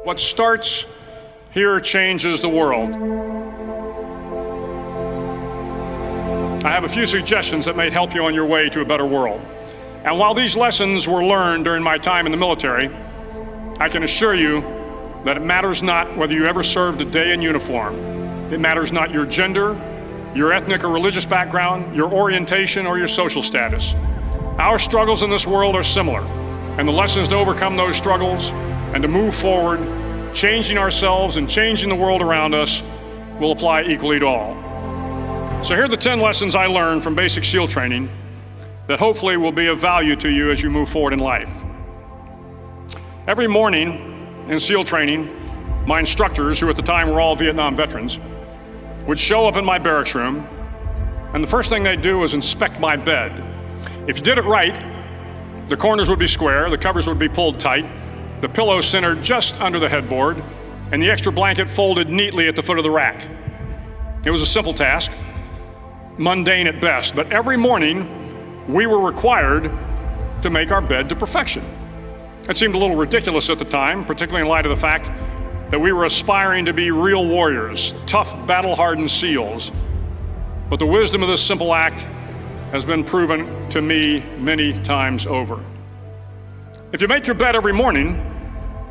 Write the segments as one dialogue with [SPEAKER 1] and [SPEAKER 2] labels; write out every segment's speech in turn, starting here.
[SPEAKER 1] What starts here changes the world. I have a few suggestions that may help you on your way to a better world. And while these lessons were learned during my time in the military, I can assure you that it matters not whether you ever served a day in uniform. It matters not your gender, your ethnic or religious background, your orientation, or your social status. Our struggles in this world are similar, and the lessons to overcome those struggles and to move forward, changing ourselves and changing the world around us, will apply equally to all. So here are the 10 lessons I learned from basic SEAL training that hopefully will be of value to you as you move forward in life. Every morning in SEAL training, my instructors, who at the time were all Vietnam veterans, would show up in my barracks room, and the first thing they'd do was inspect my bed. If you did it right, the corners would be square, the covers would be pulled tight, the pillow centered just under the headboard, and the extra blanket folded neatly at the foot of the rack. It was a simple task, mundane at best, but every morning we were required to make our bed to perfection. It seemed a little ridiculous at the time, particularly in light of the fact that we were aspiring to be real warriors, tough, battle-hardened SEALs. But the wisdom of this simple act has been proven to me many times over. If you make your bed every morning,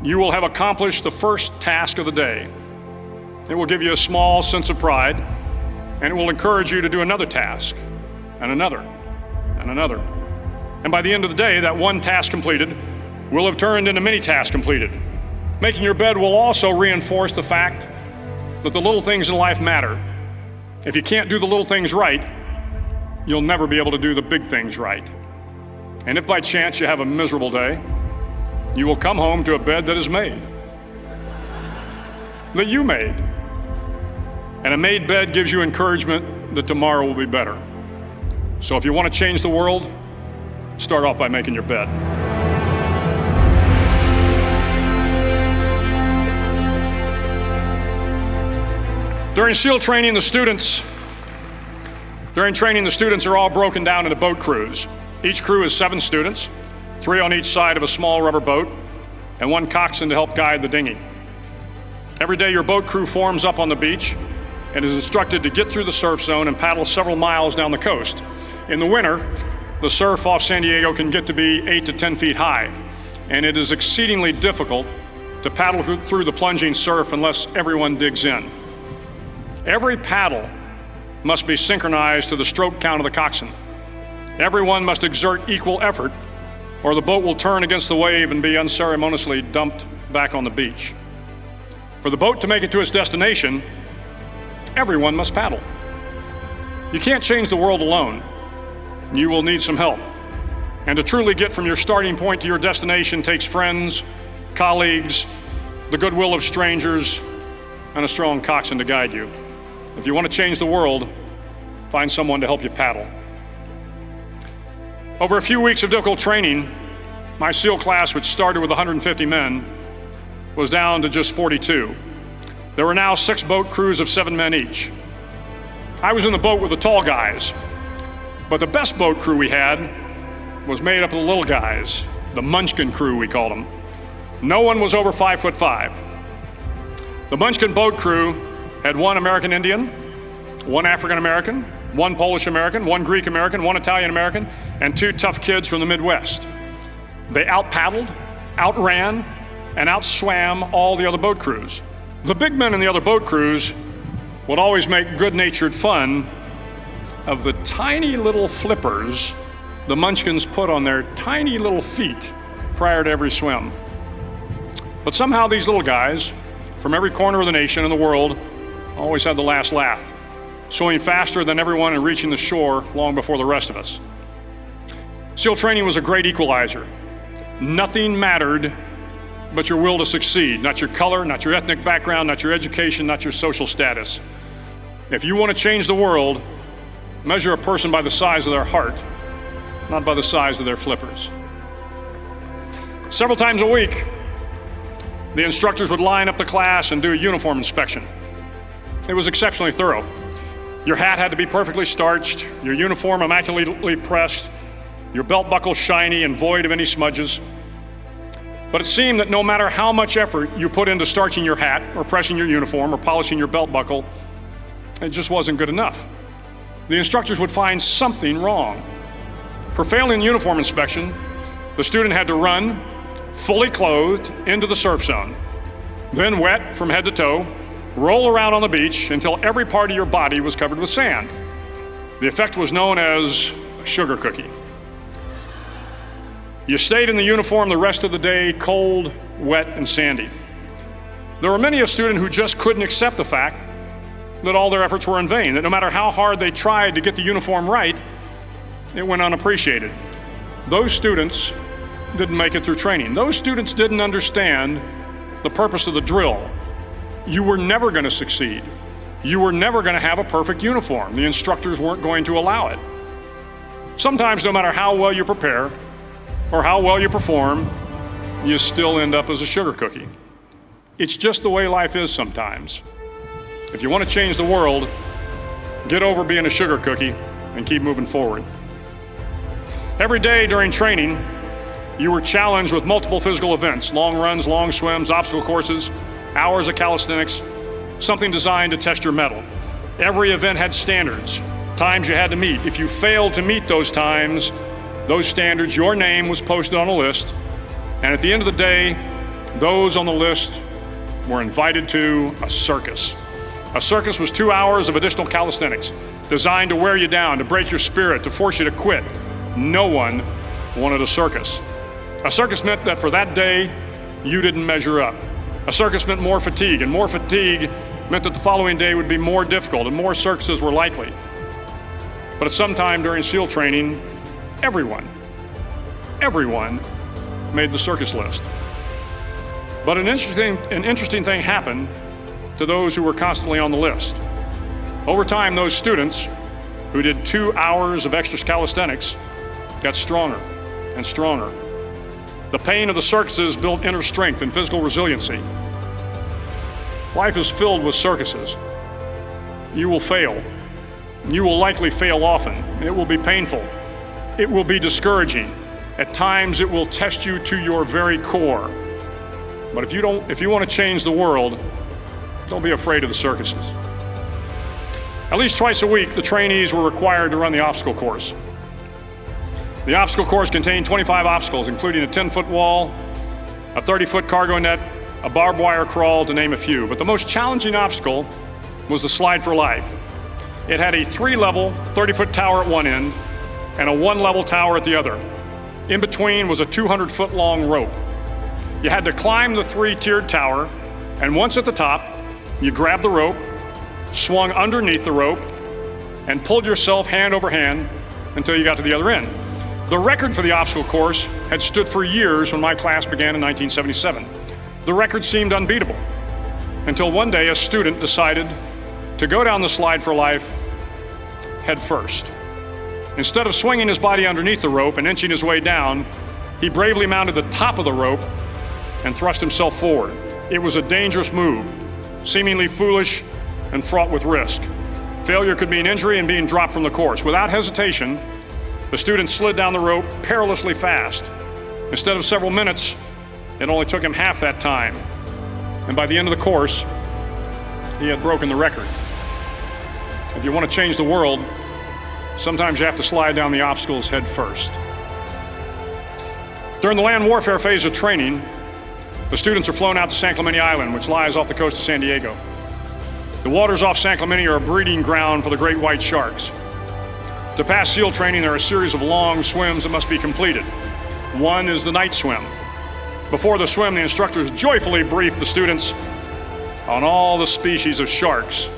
[SPEAKER 1] you will have accomplished the first task of the day. It will give you a small sense of pride, and it will encourage you to do another task, and another, and another. And by the end of the day, that one task completed will have turned into many tasks completed. Making your bed will also reinforce the fact that the little things in life matter. If you can't do the little things right, you'll never be able to do the big things right. And if by chance you have a miserable day, you will come home to a bed that is made, that you made. And a made bed gives you encouragement that tomorrow will be better. So if you want to change the world, start off by making your bed. During SEAL training, the students are all broken down into boat crews. Each crew is 7 students, 3 on each side of a small rubber boat, and 1 coxswain to help guide the dinghy. Every day your boat crew forms up on the beach and is instructed to get through the surf zone and paddle several miles down the coast. In the winter, the surf off San Diego can get to be 8 to 10 feet high, and it is exceedingly difficult to paddle through the plunging surf unless everyone digs in. Every paddle must be synchronized to the stroke count of the coxswain. Everyone must exert equal effort, or the boat will turn against the wave and be unceremoniously dumped back on the beach. For the boat to make it to its destination, everyone must paddle. You can't change the world alone. You will need some help. And to truly get from your starting point to your destination takes friends, colleagues, the goodwill of strangers, and a strong coxswain to guide you. If you want to change the world, find someone to help you paddle. Over a few weeks of difficult training, my SEAL class, which started with 150 men, was down to just 42. There were now 6 boat crews of 7 men each. I was in the boat with the tall guys, but the best boat crew we had was made up of the little guys, the Munchkin crew, we called them. No one was over 5'5". The Munchkin boat crew had 1 American Indian, 1 African American, 1 Polish American, 1 Greek American, 1 Italian American, and 2 tough kids from the Midwest. They out-paddled, outran, and outswam all the other boat crews. The big men in the other boat crews would always make good-natured fun of the tiny little flippers the Munchkins put on their tiny little feet prior to every swim. But somehow these little guys from every corner of the nation and the world always had the last laugh, swimming faster than everyone and reaching the shore long before the rest of us. SEAL training was a great equalizer. Nothing mattered but your will to succeed, not your color, not your ethnic background, not your education, not your social status. If you want to change the world, measure a person by the size of their heart, not by the size of their flippers. Several times a week, the instructors would line up the class and do a uniform inspection. It was exceptionally thorough. Your hat had to be perfectly starched, your uniform immaculately pressed, your belt buckle shiny and void of any smudges. But it seemed that no matter how much effort you put into starching your hat or pressing your uniform or polishing your belt buckle, it just wasn't good enough. The instructors would find something wrong. For failing the uniform inspection, the student had to run, fully clothed, into the surf zone, then wet from head to toe, roll around on the beach until every part of your body was covered with sand. The effect was known as a sugar cookie. You stayed in the uniform the rest of the day, cold, wet, and sandy. There were many a student who just couldn't accept the fact that all their efforts were in vain, that no matter how hard they tried to get the uniform right, it went unappreciated. Those students didn't make it through training. Those students didn't understand the purpose of the drill. You were never going to succeed. You were never going to have a perfect uniform. The instructors weren't going to allow it. Sometimes, no matter how well you prepare or how well you perform, you still end up as a sugar cookie. It's just the way life is sometimes. If you want to change the world, get over being a sugar cookie and keep moving forward. Every day during training, you were challenged with multiple physical events: long runs, long swims, obstacle courses, hours of calisthenics, something designed to test your mettle. Every event had standards, times you had to meet. If you failed to meet those times, those standards, your name was posted on a list, and at the end of the day, those on the list were invited to a circus. A circus was 2 hours of additional calisthenics, designed to wear you down, to break your spirit, to force you to quit. No one wanted a circus. A circus meant that for that day, you didn't measure up. A circus meant more fatigue, and more fatigue meant that the following day would be more difficult and more circuses were likely. But at some time during SEAL training, everyone made the circus list. But an interesting thing happened to those who were constantly on the list. Over time, those students who did 2 hours of extra calisthenics got stronger and stronger. The pain of the circuses built inner strength and physical resiliency. Life is filled with circuses. You will fail. You will likely fail often. It will be painful. It will be discouraging. At times, it will test you to your very core. But if you want to change the world, don't be afraid of the circuses. At least twice a week, the trainees were required to run the obstacle course. The obstacle course contained 25 obstacles, including a 10-foot wall, a 30-foot cargo net, a barbed wire crawl, to name a few. But the most challenging obstacle was the slide for life. It had a 3-level, 30-foot tower at one end and a 1-level tower at the other. In between was a 200-foot long rope. You had to climb the 3-tiered tower, and once at the top, you grabbed the rope, swung underneath the rope, and pulled yourself hand over hand until you got to the other end. The record for the obstacle course had stood for years when my class began in 1977. The record seemed unbeatable until one day a student decided to go down the slide for life head first. Instead of swinging his body underneath the rope and inching his way down, he bravely mounted the top of the rope and thrust himself forward. It was a dangerous move, seemingly foolish and fraught with risk. Failure could mean injury and being dropped from the course. Without hesitation, the student slid down the rope perilously fast. Instead of several minutes, it only took him half that time. And by the end of the course, he had broken the record. If you want to change the world, sometimes you have to slide down the obstacles head first. During the land warfare phase of training, the students are flown out to San Clemente Island, which lies off the coast of San Diego. The waters off San Clemente are a breeding ground for the great white sharks. To pass SEAL training, there are a series of long swims that must be completed. One is the night swim. Before the swim, the instructors joyfully brief the students on all the species of sharks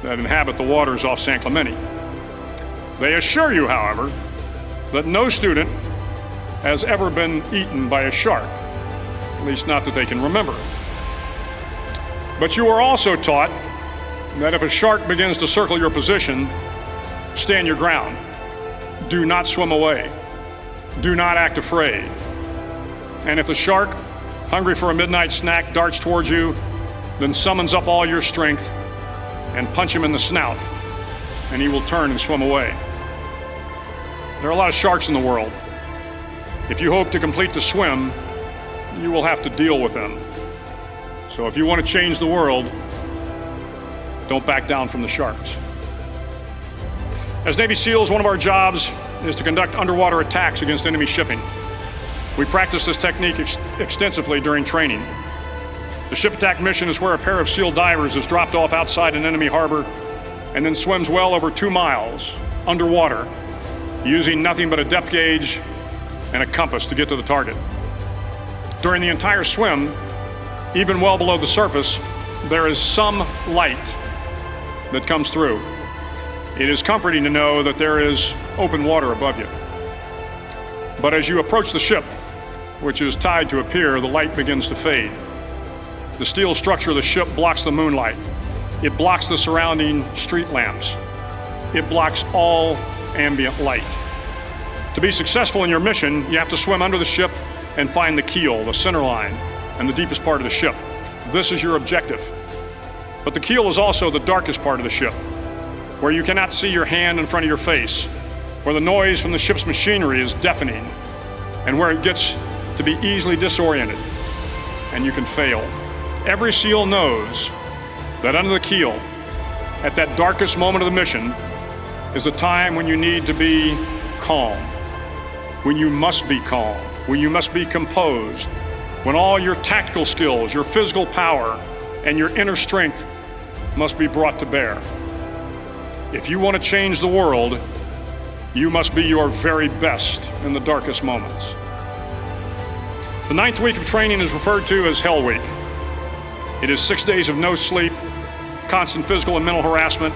[SPEAKER 1] that inhabit the waters off San Clemente. They assure you, however, that no student has ever been eaten by a shark, at least not that they can remember. But you are also taught that if a shark begins to circle your position, stand your ground. Do not swim away. Do not act afraid. And if the shark, hungry for a midnight snack, darts towards you, then summons up all your strength and punch him in the snout, and he will turn and swim away. There are a lot of sharks in the world. If you hope to complete the swim, you will have to deal with them. So if you want to change the world, don't back down from the sharks. As Navy SEALs, one of our jobs is to conduct underwater attacks against enemy shipping. We practice this technique extensively during training. The ship attack mission is where a pair of SEAL divers is dropped off outside an enemy harbor and then swims well over 2 miles underwater, using nothing but a depth gauge and a compass to get to the target. During the entire swim, even well below the surface, there is some light that comes through. It is comforting to know that there is open water above you. But as you approach the ship, which is tied to a pier, the light begins to fade. The steel structure of the ship blocks the moonlight. It blocks the surrounding street lamps. It blocks all ambient light. To be successful in your mission, you have to swim under the ship and find the keel, the center line, and the deepest part of the ship. This is your objective. But the keel is also the darkest part of the ship, where you cannot see your hand in front of your face, where the noise from the ship's machinery is deafening, and where it gets to be easily disoriented, and you can fail. Every SEAL knows that under the keel, at that darkest moment of the mission, is a time when you need to be calm, when you must be calm, when you must be composed, when all your tactical skills, your physical power, and your inner strength must be brought to bear. If you want to change the world, you must be your very best in the darkest moments. The 9th week of training is referred to as Hell Week. It is 6 days of no sleep, constant physical and mental harassment,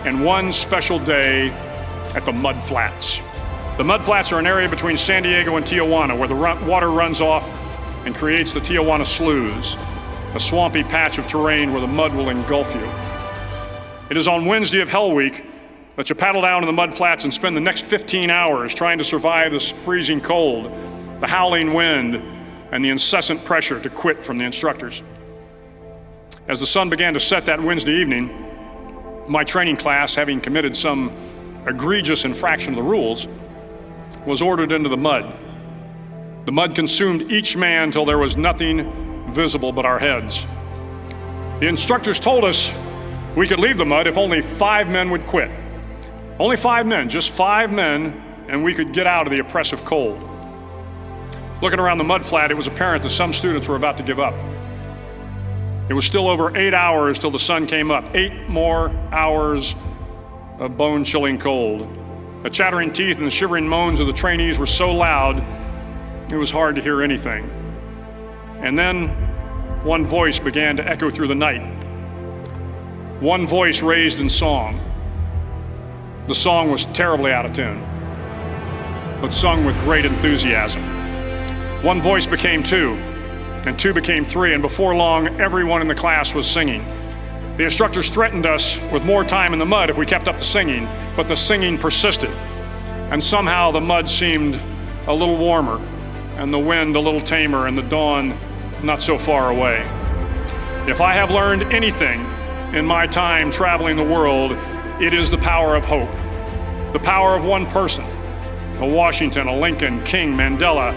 [SPEAKER 1] and one special day at the Mud Flats. The Mud Flats are an area between San Diego and Tijuana where the water runs off and creates the Tijuana Sloughs, a swampy patch of terrain where the mud will engulf you. It is on Wednesday of Hell Week that you paddle down to the Mud Flats and spend the next 15 hours trying to survive this freezing cold, the howling wind, and the incessant pressure to quit from the instructors. As the sun began to set that Wednesday evening, my training class, having committed some egregious infraction of the rules, was ordered into the mud. The mud consumed each man till there was nothing visible but our heads. The instructors told us we could leave the mud if only 5 men would quit. Only 5 men, just 5 men, and we could get out of the oppressive cold. Looking around the mud flat, it was apparent that some students were about to give up. It was still over 8 hours till the sun came up. 8 more hours of bone-chilling cold. The chattering teeth and the shivering moans of the trainees were so loud, it was hard to hear anything. And then one voice began to echo through the night. One voice raised in song. The song was terribly out of tune, but sung with great enthusiasm. One voice became 2, and 2 became 3, and before long, everyone in the class was singing. The instructors threatened us with more time in the mud if we kept up the singing, but the singing persisted. And somehow the mud seemed a little warmer, and the wind a little tamer, and the dawn not so far away. If I have learned anything in my time traveling the world, it is the power of hope. The power of one person, a Washington, a Lincoln, King, Mandela,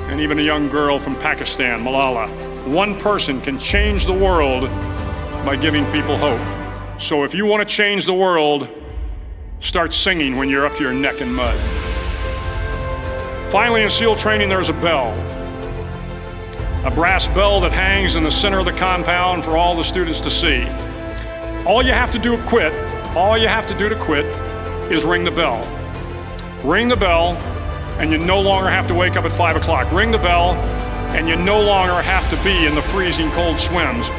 [SPEAKER 1] and even a young girl from Pakistan, Malala. One person can change the world by giving people hope. So if you want to change the world, start singing when you're up to your neck in mud. Finally, in SEAL training, there's a bell. A brass bell that hangs in the center of the compound for all the students to see. All you have to do to quit is ring the bell. Ring the bell, and you no longer have to wake up at 5 o'clock. Ring the bell, and you no longer have to be in the freezing cold swims.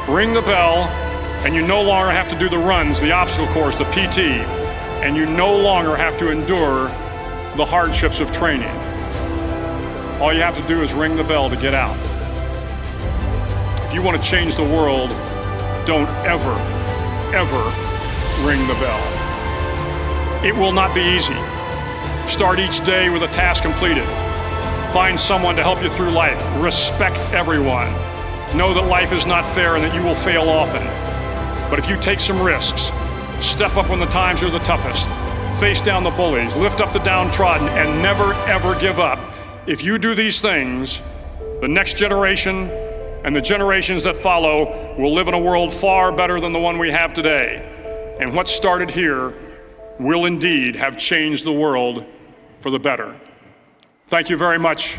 [SPEAKER 1] Ring the bell, and you no longer have to do the runs, the obstacle course, the PT, and you no longer have to endure the hardships of training. All you have to do is ring the bell to get out. If you want to change the world, don't ever ring the bell. It will not be easy. Start each day with a task completed. Find someone to help you through life. Respect everyone. Know that life is not fair and that you will fail often. But if you take some risks, step up when the times are the toughest, face down the bullies, lift up the downtrodden, and never ever give up, if you do these things, the next generation and the generations that follow will live in a world far better than the one we have today. And what started here will indeed have changed the world for the better. Thank you very much